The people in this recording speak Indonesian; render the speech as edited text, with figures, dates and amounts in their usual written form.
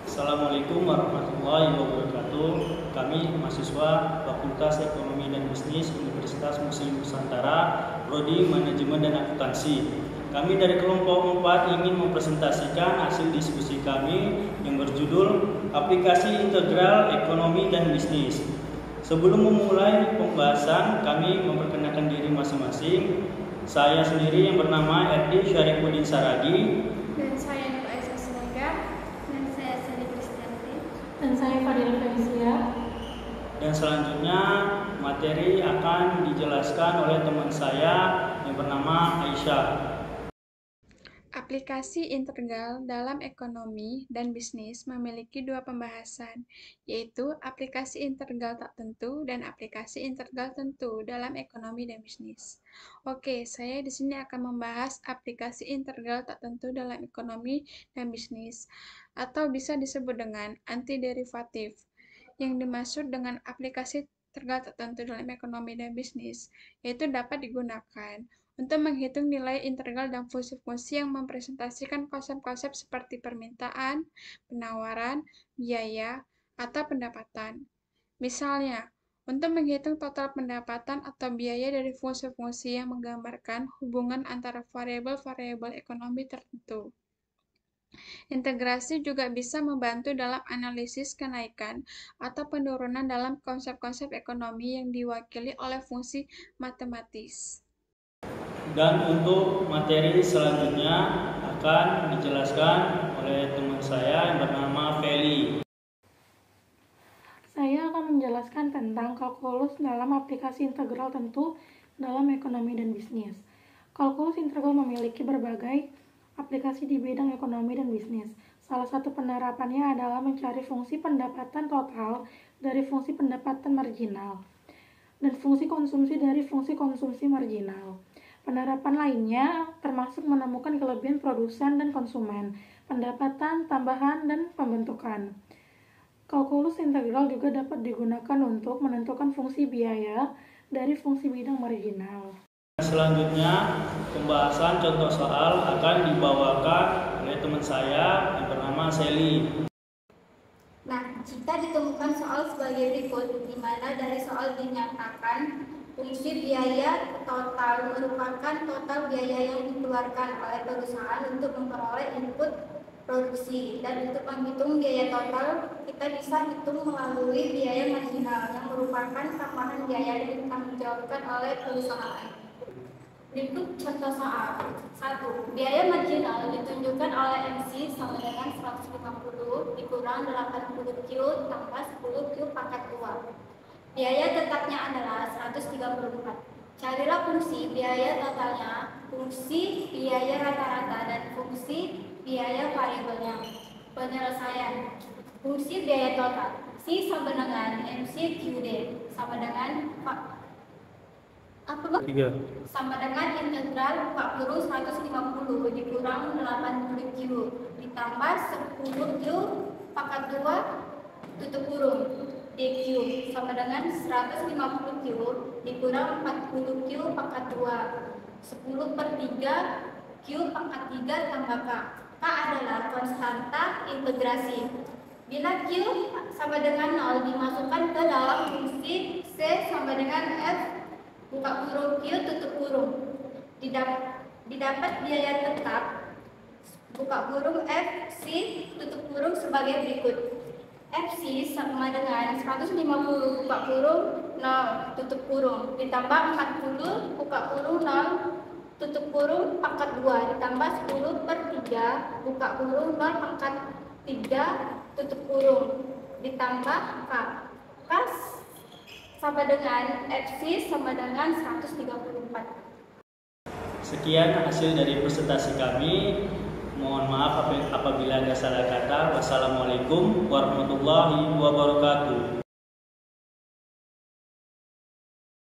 Assalamualaikum warahmatullahi wabarakatuh. Kami mahasiswa Fakultas Ekonomi dan Bisnis Universitas Muslim Nusantara, Prodi Manajemen dan Akuntansi. Kami dari kelompok 4 ingin mempresentasikan hasil diskusi kami yang berjudul Aplikasi Integral Ekonomi dan Bisnis. Sebelum memulai pembahasan, kami memperkenalkan diri masing-masing. Saya sendiri yang bernama Erdi Syarifuddin Saragi. Dan saya Nur Aisyah Siregar. Dan saya Sari Kristianti. Dan saya Fadila Felicia. Dan selanjutnya materi akan dijelaskan oleh teman saya yang bernama Aisyah. Aplikasi integral dalam ekonomi dan bisnis memiliki dua pembahasan, yaitu aplikasi integral tak tentu dan aplikasi integral tentu dalam ekonomi dan bisnis. Oke, saya di sini akan membahas aplikasi integral tak tentu dalam ekonomi dan bisnis, atau bisa disebut dengan antiderivatif. Yang dimaksud dengan aplikasi integral tak tentu dalam ekonomi dan bisnis, yaitu dapat digunakan untuk menghitung nilai integral dan fungsi-fungsi yang mempresentasikan konsep-konsep seperti permintaan, penawaran, biaya, atau pendapatan. Misalnya, untuk menghitung total pendapatan atau biaya dari fungsi-fungsi yang menggambarkan hubungan antara variabel-variabel ekonomi tertentu. Integrasi juga bisa membantu dalam analisis kenaikan atau penurunan dalam konsep-konsep ekonomi yang diwakili oleh fungsi matematis. Dan untuk materi selanjutnya akan dijelaskan oleh teman saya yang bernama Feli. Saya akan menjelaskan tentang kalkulus dalam aplikasi integral tentu dalam ekonomi dan bisnis. Kalkulus integral memiliki berbagai aplikasi di bidang ekonomi dan bisnis. Salah satu penerapannya adalah mencari fungsi pendapatan total dari fungsi pendapatan marginal dan fungsi konsumsi dari fungsi konsumsi marginal. Penerapan lainnya termasuk menemukan kelebihan produsen dan konsumen, pendapatan tambahan, dan pembentukan. Kalkulus integral juga dapat digunakan untuk menentukan fungsi biaya dari fungsi bidang marginal. Selanjutnya, pembahasan contoh soal akan dibawakan oleh teman saya yang bernama Sally. Nah, jika ditemukan soal sebagai berikut, di mana dari soal dinyatakan fungsi biaya total merupakan total biaya yang dikeluarkan oleh perusahaan untuk memperoleh input produksi, dan untuk menghitung biaya total kita bisa hitung melalui biaya marginal yang merupakan tambahan biaya yang ditanggungjawabkan oleh perusahaan. Berikut contoh soal. 1. Biaya marginal ditunjukkan oleh MC sama dengan 150 dikurang 80 Q tambah 10 Q pangkat 2. Biaya tetapnya adalah 134. Carilah fungsi biaya totalnya, fungsi biaya rata-rata, dan fungsi biaya variabelnya. Penyelesaian. Fungsi biaya total. C sama dengan MC QD sama dengan sama dengan integral 40 150 dikurang 80 Q ditambah 10 Q pangkat 2 tutup kurung DQ sama dengan 150 Q dikurang 40 Q pangkat 2 10 per 3 Q pangkat 3 tambah K. K adalah konstanta integrasi. Bila Q sama dengan 0 dimasukkan ke dalam fungsi C sama dengan F buka kurung Q tutup kurung. Didapat biaya tetap buka kurung F C tutup kurung sebagai berikut. FC sama dengan 150 buka kurung 0 tutup kurung ditambah 40 buka kurung 0 tutup kurung pangkat 2 ditambah 10 per 3 buka kurung 0 pangkat 3 tutup kurung ditambah K. K sama dengan FC sama dengan 134. Sekian hasil dari presentasi kami. Mohon maaf apabila ada salah kata. Wassalamualaikum warahmatullahi wabarakatuh.